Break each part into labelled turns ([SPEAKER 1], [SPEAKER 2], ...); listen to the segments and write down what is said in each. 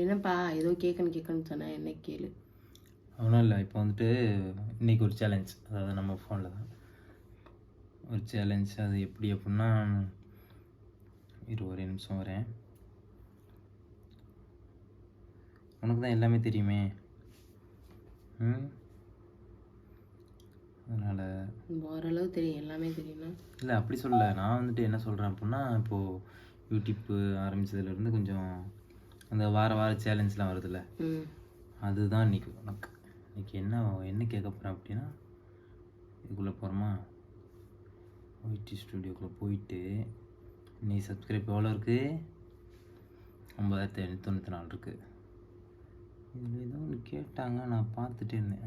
[SPEAKER 1] என்னப்பா ஏதோ கேட்கணும்னு சொன்னேன், என்ன கேளு.
[SPEAKER 2] ஒன்றும் இல்லை. இப்போ வந்துட்டு இன்றைக்கி ஒரு சேலஞ்ச், அதாவது நம்ம ஃபோனில் தான் ஒரு சேலஞ்ச். அது எப்படி அப்படின்னா, ஒரே நிமிஷம் வரேன். உனக்கு தான் எல்லாமே தெரியுமே. அதனால்
[SPEAKER 1] ஓரளவு தெரியும், எல்லாமே தெரியும்னா.
[SPEAKER 2] இல்லை அப்படி சொல்லலை, நான் வந்துட்டு என்ன சொல்கிறேன் அப்படின்னா, இப்போது யூடியூப்பு ஆரம்பித்ததுலேருந்து கொஞ்சம் அந்த வார சேலஞ்செலாம் வருதுல்ல, அதுதான் இன்றைக்கி உனக்கு. இன்றைக்கி என்ன கேட்க போகிறேன் அப்படின்னா, இதுக்குள்ளே போகிறோமா, ஒய்டி ஸ்டுடியோக்குள்ளே போயிட்டு, நீ சப்ஸ்கிரைப் எவ்வளோ இருக்குது? 9,594 இருக்குது. இதில் ஏதோ ஒன்று கேட்டாங்க, நான் பார்த்துட்டே இருந்தேன்.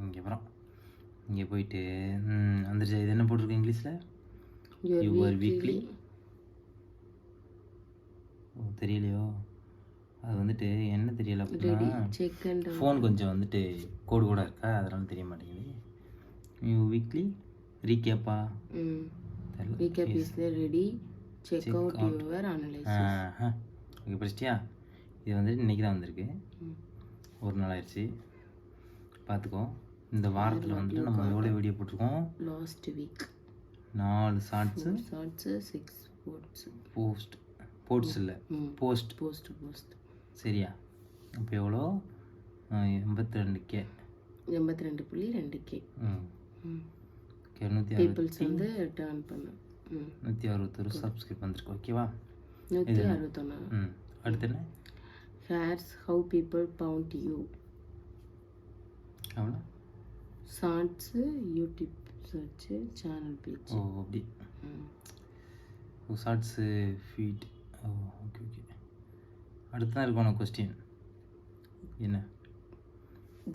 [SPEAKER 2] இங்கே அப்புறம் இங்கே போயிட்டு வந்துருச்சு. இது என்ன போட்டிருக்கு இங்கிலீஷில்? Your weekly. ஓ தெரியலையோ. அது வந்துட்டு என்ன தெரியல அப்படின்னா, ஃபோன் கொஞ்சம் வந்துட்டு கோடு கூட இருக்கா, அதனால தெரிய மாட்டேங்குது. யூ வீக்லி ரீகேப்பா?
[SPEAKER 1] Recap is ready, check out your analysis.
[SPEAKER 2] Okay படிச்சிட்டியா? இது வந்துட்டு இன்றைக்கி தான் வந்திருக்கு, ஒரு நாள் ஆயிடுச்சு. பார்த்துக்கோ, இந்த வாரத்தில் வந்துட்டு நம்ம எவ்வளோ வீடியோ போட்டிருக்கோம்?
[SPEAKER 1] லாஸ்ட் வீக்
[SPEAKER 2] 4 ஷார்ட்ஸு,
[SPEAKER 1] 6
[SPEAKER 2] போஸ்ட் இல்லை போஸ்ட். சரியா? இப்போ எவ்வளோ? 82K.
[SPEAKER 1] 82.2K.
[SPEAKER 2] 161 சப்ஸ்கிரைப் வந்துருக்கு. ஓகேவா?
[SPEAKER 1] 161.
[SPEAKER 2] அடுத்து என்ன?
[SPEAKER 1] Here's how people found you.
[SPEAKER 2] அவ்வளோ
[SPEAKER 1] shorts, YouTube search, channel page.
[SPEAKER 2] ஓ அப்படி. Shorts, feed. ஓ ஓகே ஓகே. அடுத்து தான் இருக்கும் உனக்கு கொஸ்டின். என்ன?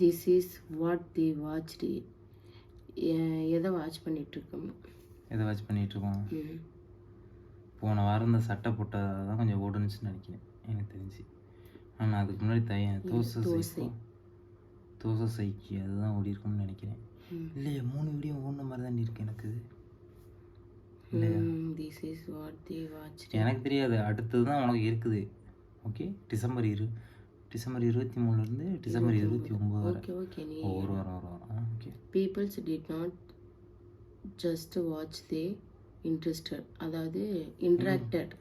[SPEAKER 1] This is what the watched. எதை வாட்ச் பண்ணிகிட்ருக்கோம்?
[SPEAKER 2] எதை வாட்ச் பண்ணிகிட்ருக்கோம்? போன வாரம் இந்த சட்டை போட்டால் தான் கொஞ்சம் ஓடுனுச்சுன்னு நினைக்கிறேன் எனக்கு தெரிஞ்சு. ஆனால் அதுக்கு முன்னாடி தோசை சைக்கி அதுதான் ஓடி இருக்கும்னு நினைக்கிறேன். இல்லையா, 3 வீடியோ ஓடின மாதிரி தான் இருக்கு எனக்கு. இல்லையா?
[SPEAKER 1] This is what the watched.
[SPEAKER 2] எனக்கு தெரியாது, அடுத்தது தான் உனக்கு இருக்குது. ஓகே, டிசம்பர் 23லேருந்து டிசம்பர் 29 வரை.
[SPEAKER 1] ஓகே நீ
[SPEAKER 2] ஒரு வாரம். Okay.
[SPEAKER 1] Peoples did not just watch, they interested, அதாவது இன்ட்ராக்டட்.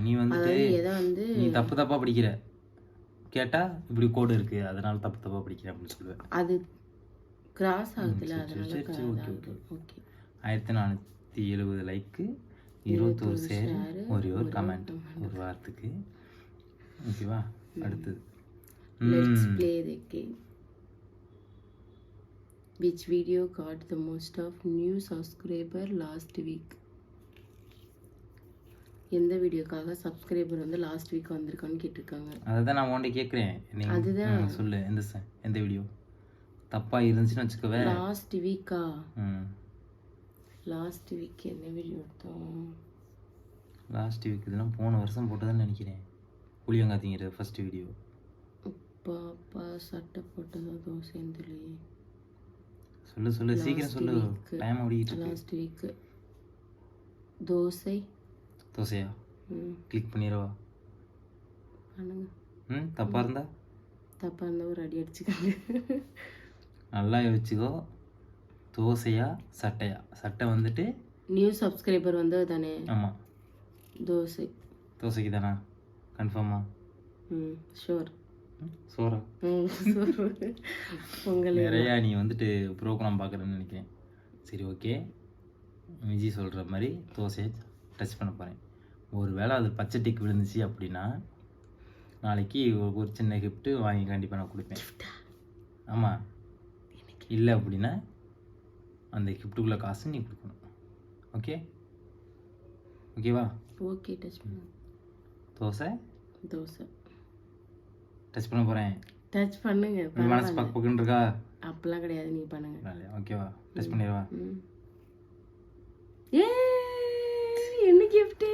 [SPEAKER 2] நீ வந்துட்டு
[SPEAKER 1] எதை வந்து
[SPEAKER 2] நீ தப்பாக படிக்கிற, கேட்டால் இப்படி கோடு இருக்குது அதனால தப்பாக படிக்கிறேன் அப்படின்னு சொல்லுவேன்.
[SPEAKER 1] அது கிராஸ் ஆகுதுல,
[SPEAKER 2] சரி ஓகே. 1470 லைக்கு, 21 ஷேர், ஒரே ஒரு கமெண்ட் ஒரு வாரத்துக்கு. ஓகேவா? அடுத்தது
[SPEAKER 1] let's play the game. Which video got the most of new subscriber last week? எந்த வீடியோக்காக சப்ஸ்கிரைபர் வந்து லாஸ்ட் வீக் வந்திருக்கான்னு கேட்டிருக்காங்க.
[SPEAKER 2] அதுதான் நான் உன்கிட்ட கேட்குறேன். அதுதான் சொல்லு, எந்த வீடியோ தப்பாக இருந்துச்சுன்னு வச்சுக்கவே.
[SPEAKER 1] லாஸ்ட் வீக்கா? லாஸ்ட் வீக் என்ன வீடியோ எடுத்தோம்?
[SPEAKER 2] லாஸ்ட் வீக் இதெல்லாம் போன வருஷம் போட்டதுன்னு நினைக்கிறேன். புளியங்காத்திங்கிற ஃபர்ஸ்ட் வீடியோ.
[SPEAKER 1] பாப்பா சட்டை போட்டதா தோசைன்னு தெரியலையே.
[SPEAKER 2] சொல்லு சீக்கிரம் சொல்லு, டைம் ஓடிக்கிட்டு இருக்கு.
[SPEAKER 1] லாஸ்ட் வீக் தோசையா?
[SPEAKER 2] கிளிக் பண்ணிடவா?
[SPEAKER 1] பண்ணுங்க.
[SPEAKER 2] தப்பாக இருந்தா
[SPEAKER 1] ஒரு அடி அடிச்சுக்காங்க.
[SPEAKER 2] நல்லா யோசிச்சுக்கோ. தோசையா சட்டையா? சட்டை வந்துட்டு
[SPEAKER 1] நியூ சப்ஸ்கிரைபர் வந்தது தானே?
[SPEAKER 2] ஆமாம். தோசைக்கு தானா? கன்ஃபார்மா?
[SPEAKER 1] ஷோர்.
[SPEAKER 2] சோறா?
[SPEAKER 1] பொங்கல்
[SPEAKER 2] நிறையா நீ வந்துட்டு ப்ரோக்ராம் பார்க்குறேன்னு நினைக்கிறேன். சரி ஓகே, விஜய் சொல்கிற மாதிரி தோசையை டச் பண்ண போகிறேன். ஒரு வேளை அது பச்சை டிக் விழுந்துச்சு அப்படின்னா நாளைக்கு ஒரு சின்ன கிஃப்ட்டு வாங்கி கண்டிப்பாக நான் கொடுப்பேன். ஆமாம், இல்லை அப்படின்னா அந்த கிஃப்ட்டுக்குள்ளே காசு நீ கொடுக்கணும். ஓகேவா?
[SPEAKER 1] ஓகே. டச் பண்ணு.
[SPEAKER 2] தோசை டச் பண்ண போகிறேன்.
[SPEAKER 1] டச் பண்ணுங்க.
[SPEAKER 2] மனசு பக்குன்னு இருக்கா?
[SPEAKER 1] அப்பெல்லாம் கிடையாது, நீங்கள் பண்ணுங்க.
[SPEAKER 2] ஓகேவா? டச் பண்ணிடுவா?
[SPEAKER 1] என்ன கிஃப்ட்டு?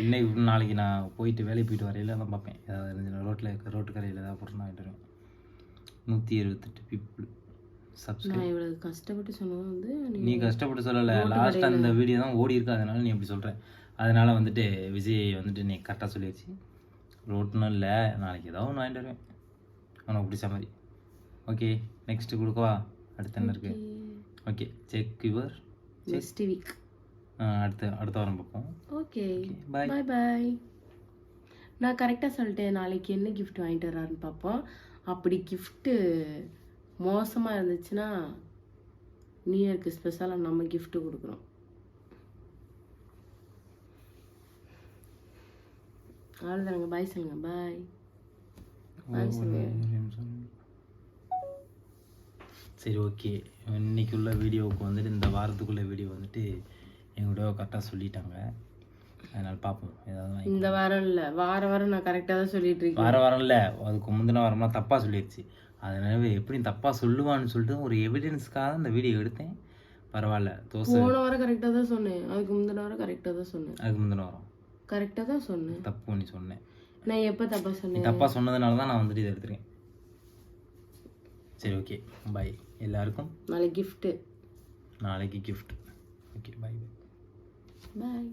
[SPEAKER 2] இன்னைக்கு நாளைக்கு நான் வேலைக்கு போயிட்டு வரையில தான் பார்ப்பேன். ஏதாவது இருந்துச்சு ரோட்டு கரையில் ஏதாவது பொருள் வாங்கிட்டு வருவேன். 178 பீப்புள் சப்ஸ்கிரைப்.
[SPEAKER 1] நான் இவ்வளோ கஷ்டப்பட்டு சொன்னது வந்து
[SPEAKER 2] நீ கஷ்டப்பட்டு சொல்லலை, லாஸ்ட் அந்த வீடியோ தான் ஓடி இருக்கு, அதனால நீ எப்படி சொல்கிற. அதனால் வந்துட்டு விஜய் வந்துட்டு நீ கரெக்டாக சொல்லிடுச்சு. ரோட்டுன்னு இல்லை, நாளைக்கு ஏதாவது ஒன்று வாங்கிட்டு வருவேன் உனக்கு பிடிச்ச மாதிரி. ஓகே, நெக்ஸ்ட்டு கொடுக்கவா? அடுத்து என்ன இருக்குது? Okay, check your
[SPEAKER 1] next week.
[SPEAKER 2] அடுத்த வாரம் பார்ப்போம்.
[SPEAKER 1] ஓகே,
[SPEAKER 2] பாய்.
[SPEAKER 1] பாய் பாய். நான் கரெக்டாக சொல்லிட்டேன், நாளைக்கு என்ன கிஃப்ட் வாங்கிட்டு வர்றாருன்னு பார்ப்போம். அப்படி கிஃப்ட்டு மோசமாக இருந்துச்சுன்னா நியூ இயர்க்கு ஸ்பெஷலாக நம்ம கிஃப்ட்டு கொடுக்குறோம். அவ்வளோதாங்க. பாய் சொல்லுங்க. பாய் பாய் சொல்லுங்க.
[SPEAKER 2] சரி, ஓகே. இன்னைக்கு உள்ள வீடியோவுக்கு வந்துட்டு இந்த வாரத்துக்குள்ள வீடியோ வந்துட்டு எங்களோட கரெக்டாக சொல்லிட்டாங்க. அதனால் பார்ப்போம் ஏதாவது.
[SPEAKER 1] இந்த வாரம் இல்லை, வாரம் நான் கரெக்டாக தான் சொல்லிட்டு இருக்கேன்.
[SPEAKER 2] வாரம் இல்லை, அதுக்கு முந்தின வாரம்லாம் தப்பாக சொல்லிடுச்சு. அதனால எப்படி தப்பாக சொல்லுவான்னு சொல்லிட்டு ஒரு எவிடன்ஸ்க்காக இந்த வீடியோ எடுத்தேன். பரவாயில்ல. தோசை
[SPEAKER 1] போன வாரம் கரெக்டாக தான் சொன்னேன், அதுக்கு முந்தின வாரம் கரெக்டாக தான் சொன்னேன்.
[SPEAKER 2] அதுக்கு முந்தின வாரம்
[SPEAKER 1] கரெக்டாக தான் சொன்னேன்.
[SPEAKER 2] தப்பு பண்ணி சொன்னேன்.
[SPEAKER 1] நான் எப்போ தப்பாக சொன்னேன்?
[SPEAKER 2] தப்பாக சொன்னதுனால தான் நான் வந்துட்டு இதை எடுத்துருக்கேன். சரி, ஓகே, பாய் எல்லாருக்கும்.
[SPEAKER 1] நாளைக்கு கிஃப்ட்டு.
[SPEAKER 2] நாளைக்கு கிஃப்ட். ஓகே, பாய்
[SPEAKER 1] பாய்.